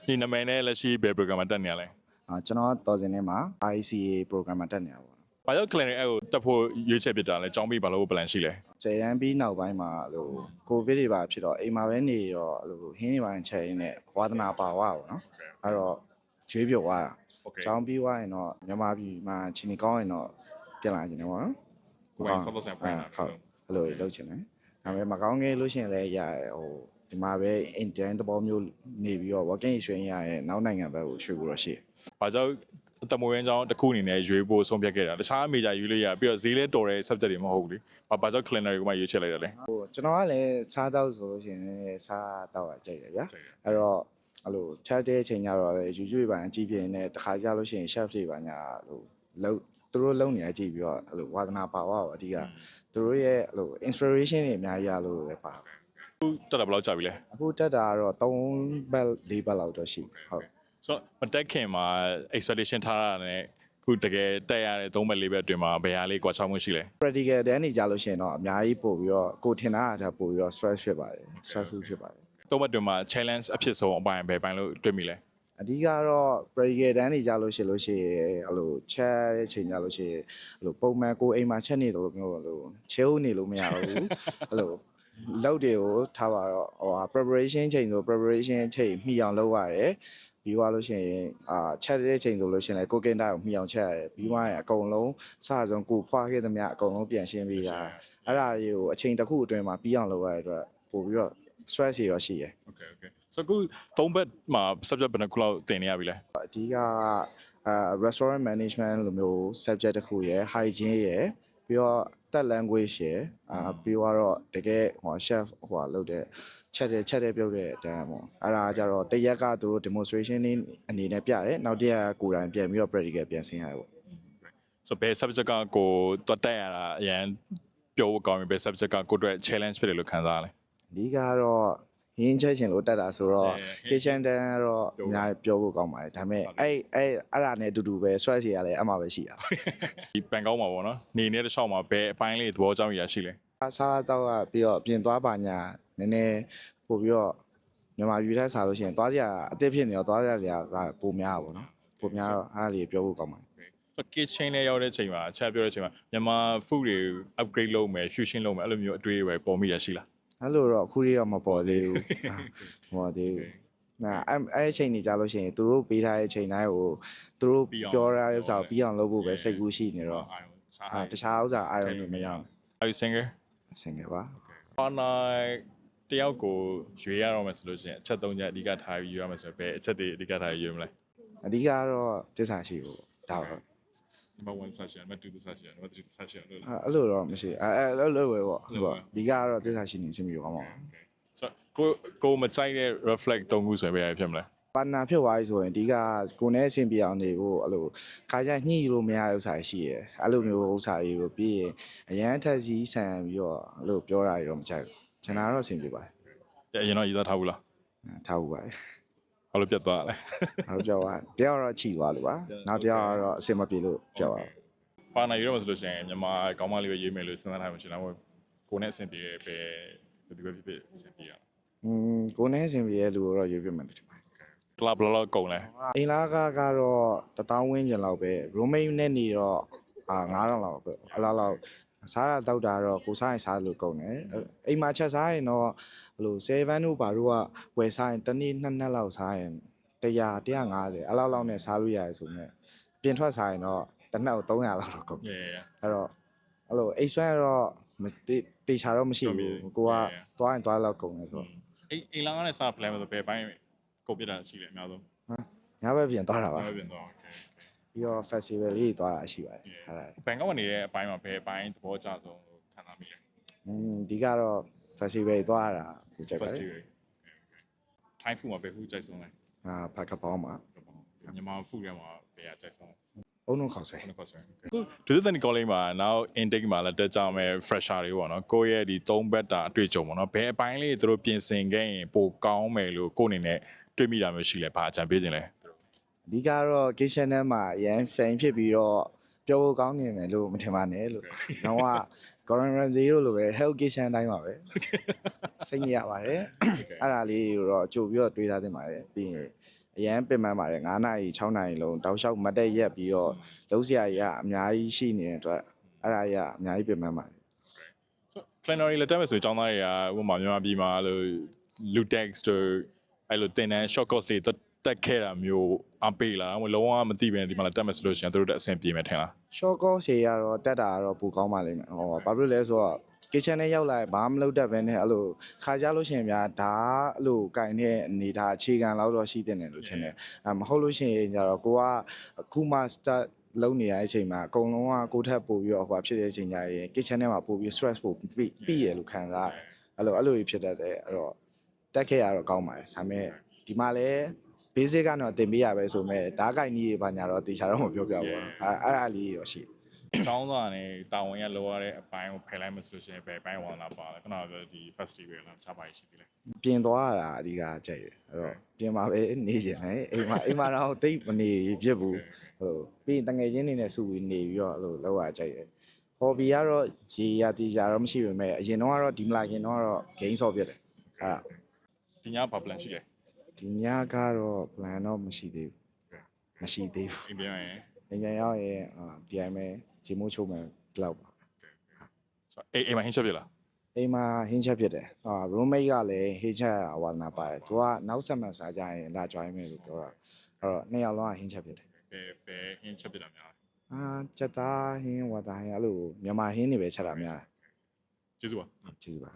ဒီနာမည်နဲ့လက်ရှိဘယ် program မှာတက်နေရလဲ ကျွန်တော်တော်စင်ထဲမှာ ICA program မှာတက်နေတာပေါ့ ဘာကြောင့် clinic အဲ့ကိုတက်ဖို့ရွေးချယ်ဖြစ်တာလဲကျောင်းပြီးဘာလို့ plan ရှိလဲ ကျေရန်ပြီးနောက်ပိုင်းမှာလို့ကိုဗစ်တွေပါဖြစ်တော့အိမ်မှာပဲနေတော့လို့ဟင်းတွေပါချက်ရင်းနဲ့ဝါသနာပါဝါပေါ့နော်အဲ့တော့ရွေးပြော်သွားတာကျောင်းပြီးသွားရင်တော့မြန်မာပြည်မှာချင်းနေကောင်းရင်တော့ပြန်လာခြင်းတယ်ပေါ့နော် ကိုယ်ဆောက်ဆံပြန်လာ ဟုတ်အဲ့လိုလုပ်ချင်တယ်ဒါပေမဲ့မကောင်းခဲ့လို့ရှိရင်လည်းရဟိုဒီမှာပဲ intern တဘောမျိုးနေပြီးတော့ working experience ရရဲ့နောက်နိုင်ငံဘက်ကိုရွှေ့ဖို့တော့ရှိတယ် ဘာကြောင့်တမိုးရင်းကျောင်းတစ်ခုအနေနဲ့ရွေးဖို့ဆုံးဖြတ်ခဲ့တာတခြား major ရွေးလို့ရပြီးတော့ဈေးလဲတော်တဲ့ subject တွေမဟုတ်ဘူးလေဘာကြောင့် clinic ကိုမှရွေးချယ်လိုက်တာလဲ ဟိုကျွန်တော်ကလည်းစားတော့ဆိုလို့ရှိရင်စားတော့ကြိုက်တယ်ဗျာအဲ့တော့အဲ့လိုချက်တဲ့အချိန်ကျတော့လေ YouTube ပါအကြည့်ပြင်းနဲ့တခါကြလို့ရှိရင် chef တွေပါညာဟိုလုံးသူတို့လုံးနေကြည့်ပြီးတော့အဲ့လိုဝါသနာပါဝါပေါ့အဓိကသူတို့ရဲ့အဲ့လို inspiration တွေအများကြီးရလို့ပဲပါ အခုတက်တာဘယ်လောက်ကြာပြီလဲ အခုတက်တာကတော့3ဘက်4ဘက်လောက်တော့ရှိဟုတ် ဆိုတော့မတက်ခင်မှာ expectation ထားတာနဲ့ခုတကယ်တက်ရတဲ့3ဘက်4ဘက်အတွင်းမှာဘယ်ဟာလေးကွာခြားမှုရှိလဲ practical တန်းနေကြလို့ရှိရင်တော့အများကြီးပို့ပြီးတော့ကိုထင်တာအတာပို့ပြီးတော့ stress ဖြစ်ပါတယ် stressful ဖြစ်ပါတယ် 3ဘက်အတွင်းမှာ challenge အဖြစ်ဆုံးအပိုင်းဘယ်ပိုင်းလို့တွေ့မိလဲ အဓိကတော့ practical တန်းနေကြလို့ရှိရင်အဲ့လိုချက်တဲ့ချိန်ကြလို့ရှိရင်အဲ့လိုပုံမှန်ကိုအိမ်မှာချက်နေတယ်လို့မျိုးလို့ chill နေလို့မရဘူးအဲ့လိုလောက်တွေကိုထားပါတော့ဟို preparation ချိန်ဆို preparation ချိန်မှီအောင်လုပ်ရတယ်ပြီးသွားလို့ရှိရင်ချက်တဲ့ချိန်ဆိုလို့ရှိရင်လည်းကိုကင်တာကိုမှီအောင်ချက်ရတယ်ပြီးသွားရင်အကုန်လုံးအစဆုံးကိုဖွာခဲ့သမျှအကုန်လုံးပြန်ရှင်းပေးတာအဲ့ဒါတွေကိုအချိန်တစ်ခုအတွင်းမှာပြီးအောင်လုပ်ရတဲ့အတွက်ပို့ပြီးတော့ stress တွေရောရှိရယ် Okay okay ဆိုတော့ခု3ဘက်မှာ subject ဘယ်နှခုလောက်သင်နေရပြီလဲ အဓိကrestaurant management လိုမျိုး subject တစ်ခုရယ် hygiene ရယ်ပြီးတော့ that language ရယ်ပြီးတော့တကယ်ဟို chef ဟိုလုပ်တဲ့ချက်တဲ့ပြုတ်တဲ့အတန်းပေါ့အဲ့ဒါကြတော့တရက်ကသူတို့ demonstration နေအနေနဲ့ပြတယ်နောက်တစ်ရက်ကိုယ်တိုင်ပြန်ပြီးတော့ practical ပြန်ဆင်းရတယ်ပေါ့ ဆိုတော့ဘယ် subject ကကိုတွတ်တက်ရတာအရင်ပြောဖို့ကောင်းပြီဘယ် subject ကကိုအတွက် challenge ဖြစ်တယ်လို့ခံစားရလဲ အဓိကတော့ရင်းချက်ချင်းလို့တက်တာဆိုတော့ kitchen တန်းကတော့အများကြီးပြောဖို့ကောင်းပါတယ်ဒါပေမဲ့အဲ့ဒါနဲ့အတူတူပဲ stress တွေရတယ်အမှပဲရှိတာ ဒီပန်ကောင်းမှာပေါ့နော်နေနေတဲ့ရှောက်မှာဘယ်အပိုင်းလေးသဘောကျမိရရှိလဲ စားတော့ကပြီးတော့ပြင်သွားပါညာနည်းနည်းပို့ပြီးတော့မြန်မာပြည်ထက်စားလို့ရှိရင်သွားကြအသစ်ဖြစ်နေတော့သွားကြတွေကပိုများပါဘောနော်ပိုများတော့အားလေးပြောဖို့ကောင်းပါတယ် ဆို kitchen လေးရောက်တဲ့ချိန်မှာအချက်ပြောတဲ့ချိန်မှာမြန်မာ food တွေ upgrade လုပ်မယ် fusion လုပ်မယ်အဲ့လိုမျိုးအတွေးတွေပဲပေါ်မိရရှိလား အဲ့လိုတော့အခုတော့မပေါ်သေးဘူးမပေါ်သေးဘူးနာအဲ့အချိန်နေကြလို့ရှိရင်သူတို့ပေးထားတဲ့အချိန်တိုင်းကိုသူတို့ပြောရတဲ့ဥစ္စာကိုပြီးအောင်လုပ်ဖို့ပဲစိတ်ကူးရှိနေတော့တခြားဥစ္စာအာရုံတွေမရအောင် Are you singer ဆင်ခဲ့ပါ partner တယောက်ကိုရွေးရတော့မယ်ဆိုလို့ရှိရင်အချက်၃ချက်အဓိကထားပြီးရွေးရမယ်ဆိုတော့ဘယ်အချက်တွေအဓိကထားရွေးမလဲ အဓိကတော့တစ္ဆာရှိဖို့ဒါတော့ number 1 session number 2 session number 3 session လို့ အဲ့လိုတော့မရှိအဲ့လိုပဲပေါ့ဟုတ်ပါဒီကတော့တစ္ဆာရှိနေချင်းမျိုးကောင်းပါဘူး ဆိုကိုမကြိုက်တဲ့ reflect ၃ခုဆိုရင်ဘယ်ရဖြစ်မလဲ ပါနာဖြစ်သွားပြီဆိုရင်ဒီကကိုနဲ့အဆင်ပြေအောင်နေဖို့အဲ့လိုခါကျညှိလို့မရတဲ့ဥစ္စာရှိရယ်အဲ့လိုမျိုးဥစ္စာကြီးကိုပြီးရင်အရန်ထက်စီးဆန်ပြီးတော့အဲ့လိုပြောတာကြီးတော့မကြိုက်ဘူးကျွန်တော်တော့အဆင်ပြေပါတယ် အရင်တော့ရည်သားထားဘူးလား ထားဘူးပါတယ် ဘာလို့ပြတ်သွားလဲ ဟုတ်ပြောပါတယောက်တော့ခြိသွားလို့ပါနောက်တယောက်ကတော့အဆင်မပြေလို့ပြောပါ ပါနာရွေးရမယ်ဆိုလို့ရှိရင်မြန်မာကောင်းမလေးပဲရွေးမယ်လို့စဉ်းစားထားမှရှိလားကိုနဲ့အဆင်ပြေပဲဘယ်ဒီပဲဖြစ်အဆင်ပြေရ ကိုနဲ့အဆင်ပြေတဲ့လူကိုတော့ရွေးပြမယ်လို့ထင်ပါတယ် ကလပ်ဘယ်လောက်ကုန်လဲ အိမ်လာကတော့1000ဝန်းကျင်လောက်ပဲ roommate နဲ့နေတော့9000လောက်ပဲအလားလောက်စားတာတောက်တာတော့ကိုစားရင်စားလို့ကုန်တယ်အိမ်မှာချက်စားရင်တော့ဘလို့7တို့ဘာတို့ကဝယ်စားရင်တစ်နေ့2နှစ်လောက်စားရင်100 150အလောက်လောက်နဲ့စားလို့ရတယ်ဆိုတော့ပြင်ထွက်စားရင်တော့တစ်နှစ်ကို300လောက်တော့ကုန်တယ်အဲ့တော့အဲ့လို expense တော့တေချာတော့မရှိဘူးကိုကသွားရင်သွားလောက်ကုန်တယ်ဆိုတော့ အိမ်လာနဲ့စား plan ဆိုဘယ်ပိုင်းကုန်ပြတာရှိလဲအများဆုံး ညဘက်ပြင်သွားတာပါ ဘယ်ပြန်တော့ okay ပြီးတော့ festival လေးသွားတာရှိပါတယ်အဲ့ဒါ ဘန်ကောက်ကနေတဲ့အပိုင်းမှာဘယ်အပိုင်းသဘောကျဆုံးလို့ခံစားမိလဲ ဒီကတော့ festival သွားတာကိုကြိုက်ပါတယ် ထိုင်းဖူမှာဘယ်ဖူကြိုက်ဆုံးလဲ ဖတ်ကပေါင်းမှာ မြန်မာဖူထဲမှာဘယ်အကြိုက်ဆုံး အုံလုံးခေါက်ဆွဲ ခုဒုတိယတန်ကောလိပ်မှာ now intake မှာလည်းတက်ကြမယ် fresher တွေပေါ့နော်ကိုယ့်ရဲ့ဒီ3ဘက်တာအတွေ့အကြုံပေါ့နော်ဘယ်အပိုင်းလေးသူတို့ပြင်ဆင်ခဲ့ရင်ပိုကောင်းမယ်လို့ကိုယ့်အနေနဲ့တွေးမိတာမျိုးရှိလဲဘာအကြံပေးခြင်းလဲ အဓိကတော့ kitchen ထဲမှာရန် fan ဖြစ်ပြီးတော့ပြောဖို့ကောင်းနေမယ်လို့မထင်ပါနဲ့လို့တော့က Gordon Ramsay တို့လိုပဲ health kitchen အတိုင်းပါပဲစိတ်ညစ်ရပါတယ်အဲ့ဒါလေးတော့ကြိုပြီးတော့တွေးထားတင်ပါတယ်ပြီးရင် အရန်ပင်ပန်းပါတယ်9နာရီ6နာရီလုံးတောက်လျှောက်မတ်တက်ရက်ပြီးတော့လုံးစရာကြီးကအများကြီးရှိနေတဲ့အတွက်အဲ့ဒါကြီးကအများကြီးပင်ပန်းပါတယ် planner တွေလက်တက်မယ်ဆိုရင်ကျောင်းသားတွေကဥပမာမြန်မာပြည်မှာလို့ လူ text တို့အဲ့လိုတင်တန်း short course တွေတက်ခဲ့တာမျိုးအပေးလာတော့လုံးဝမသိပဲဒီမှာလက်တက်မယ်ဆိုလို့ရှိရင်တို့အဆင်ပြေမယ်ထင်လား short course တွေကတော့တက်တာကတော့ပိုကောင်းပါလိမ့်မယ်ဟောဘာဖြစ်လို့လဲဆိုတော့ kitchen နဲ့ရောက်လာရင်ဘာမှမလုပ်တတ်ပဲနဲ့အဲ့လိုခါကြလို့ရှိရင်ဗျာဒါအဲ့လိုကင်တဲ့အနေထားအခြေခံလောက်တော့ရှိတဲ့တယ်လို့ထင်တယ်မဟုတ်လို့ရှိရင်ကျတော့ကိုကအခုမှ start လုံးနေရတဲ့အချိန်မှာအကုန်လုံးကကိုထက်ပို့ပြီးတော့ဟိုဖြစ်တဲ့အချိန်ကျရင် kitchen ထဲမှာပို့ပြီး stress ပို့ပြီးရလို့ခံစားရတယ်အဲ့လိုကြီးဖြစ်တတ်တယ်အဲ့တော့တက်ခဲ့ရတော့ကောင်းပါတယ်ဒါပေမဲ့ဒီမှာလည်း basic ကတော့တင်ပေးရပဲဆိုမဲ့ဓာတ်ကိုင်ကြီးတွေဘာညာတော့တေချာတော့မပြောပြဘူးအဲ့ဒါလေးရောရှိ ကျောင်းသားနဲ့တာဝန်ရလောရတဲ့အပိုင်းကိုဖယ်လိုက်မှဆိုရှင်ပဲအပိုင်းဝင်လာပါလဲခဏပြောဒီ festival လားခြားပါရှိသေးလဲ ပြင်သွားတာအဓိကကြိုက်တယ်အဲ့တော့ပြင်မှာပဲနေကျင်တယ်အိမ်မှာတော့တိတ်မနေဖြစ်ဘူးဟိုပြီးတငယ်ချင်းတွေနဲ့စုပြီးနေပြီးတော့အဲ့လိုလောက်ရကြိုက်တယ် hobby ကတော့ဂျီရတီကြတော့မရှိပေမဲ့အရင်တော့ကတော့ဒီမလာခင်တော့ game ဆော့ပြတယ်အဲ့ဒါ ဒီညဘာ plan ရှိလဲ ဒီညကတော့ plan တော့မရှိသေးဘူးမရှိသေးဘူး အိမ်ပြန်ရင် အိမ်ပြန်ရောက်ရင်ဒီအိမ်ပဲဂျီမိုးချိုးမယ်ဒီလောက်ပါ ဆိုအိမ်မှာဟင်းချက်ပြလား အိမ်မှာဟင်းချက်ဖြစ်တယ်roommate ကလည်းဟင်းချက်ရဝါနာပါတယ်သူကနောက်ဆက်မှစားကြရင်လာ join မယ်လို့ပြောတာအဲ့တော့နှစ်ယောက်လုံးကဟင်းချက်ဖြစ်တယ် ပဲဟင်းချက်ပြတာများ ချက်သားဟင်းဝါသားဟင်းအဲ့လိုမြန်မာဟင်းတွေပဲချက်တာများ ကျေးဇူးပါ ကျေးဇူးပါ